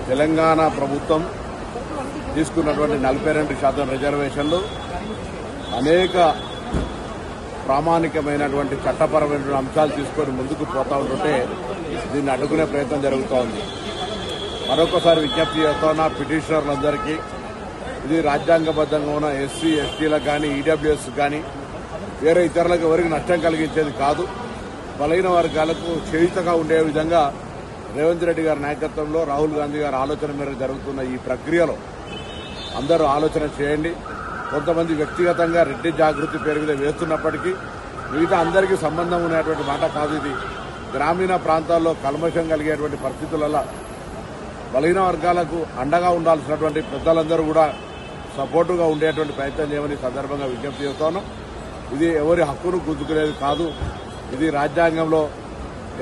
తెలంగాణ ప్రభుత్వం తీసుకున్నటువంటి 42% రిజర్వేషన్లు అనేక ప్రామాణికమైనటువంటి చట్టపరమైన అంశాలు తీసుకొని ముందుకు పోతా ఉంటుంటే దీన్ని అడ్డుకునే ప్రయత్నం జరుగుతూ ఉంది. మరొకసారి విజ్ఞప్తి చేస్తున్న పిటిషనర్లందరికీ ఇది రాజ్యాంగబద్ధంగా ఉన్న ఎస్సీ ఎస్టీలకు కానీ ఈడబ్ల్యూఎస్ కానీ వేరే ఇతరులకు ఎవరికి నష్టం కలిగించేది కాదు. బలహీన వర్గాలకు చేయుతగా ఉండే విధంగా రేవంత్ రెడ్డి గారి నాయకత్వంలో రాహుల్ గాంధీ గారి ఆలోచన మేరకు జరుగుతున్న ఈ ప్రక్రియలో అందరూ ఆలోచన చేయండి. కొంతమంది వ్యక్తిగతంగా రెడ్డి జాగృతి పేరు మీద వేస్తున్నప్పటికీ మిగతా అందరికీ సంబంధం ఉన్నటువంటి మాట కాదు. ఇది గ్రామీణ ప్రాంతాల్లో కల్మషం కలిగేటువంటి పరిస్థితులలో బలహీన వర్గాలకు అండగా ఉండాల్సినటువంటి పెద్దలందరూ కూడా సపోర్టుగా ఉండేటువంటి ప్రయత్నం చేయమని సందర్భంగా విజ్ఞప్తి చేస్తాను. ఇది ఎవరి హక్కును గుంజుకునేది కాదు. ఇది రాజ్యాంగంలో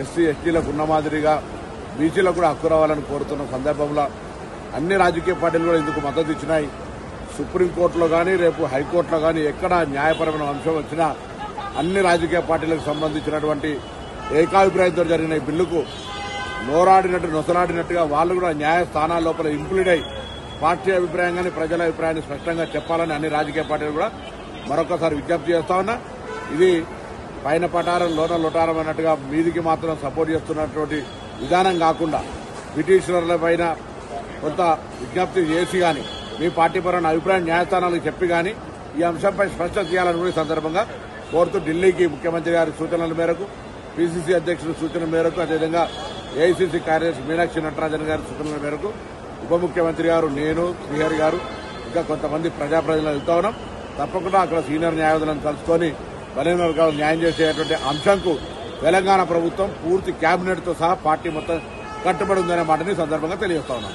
ఎస్సీ ఎస్టీలకు ఉన్న మాదిరిగా బీసీలకు కూడా హక్కు రావాలని కోరుతున్న సందర్భంలో అన్ని రాజకీయ పార్టీలు కూడా ఇందుకు మద్దతు ఇచ్చినాయి. సుప్రీంకోర్టులో కానీ రేపు హైకోర్టులో కానీ ఎక్కడ న్యాయపరమైన అంశం వచ్చినా అన్ని రాజకీయ పార్టీలకు సంబంధించినటువంటి ఏకాభిప్రాయంతో జరిగిన ఈ బిల్లుకు నొసలాడినట్టుగా వాళ్ళు కూడా న్యాయస్థానాల లోపల ఇంప్లీడ్ అయి పార్టీ అభిప్రాయం కానీ ప్రజల అభిప్రాయాన్ని స్పష్టంగా చెప్పాలని అన్ని రాజకీయ పార్టీలు కూడా మరొకసారి విజ్ఞప్తి చేస్తా ఉన్నా. ఇది పైన పటారం లోన లొటారం అన్నట్టుగా మీదికి మాత్రం సపోర్ట్ చేస్తున్నటువంటి విధానం కాకుండా పిటిషనర్ల పైన కొంత విజ్ఞప్తి చేసి కానీ మీ పార్టీ పరమైన అభిప్రాయం న్యాయస్థానాలకు చెప్పి కానీ ఈ అంశంపై స్పష్టత చేయాలని కూడా ఈ సందర్భంగా కోరుతూ ఢిల్లీకి ముఖ్యమంత్రి గారి సూచనల మేరకు పీసీసీ అధ్యక్షుల సూచన మేరకు అదేవిధంగా ఏఐసీసీ కార్యదర్శి మీనాక్షి నటరాజన్ గారి సూచనల మేరకు ఉప ముఖ్యమంత్రి గారు, నేను, శ్రీహరి గారు ఇంకా కొంతమంది ప్రజాప్రతినిధులు వెళ్తా ఉన్నాం. తప్పకుండా అక్కడ సీనియర్ న్యాయవాదులను కలుసుకొని బలహీన వర్గాలకు న్యాయం చేసేటువంటి అంశంకు తెలంగాణ ప్రభుత్వం పూర్తి కేబినెట్ తో సహా పార్టీ మొత్తం కట్టుబడి ఉందనే మాటని సందర్భంగా తెలియజేస్తా ఉన్నాం.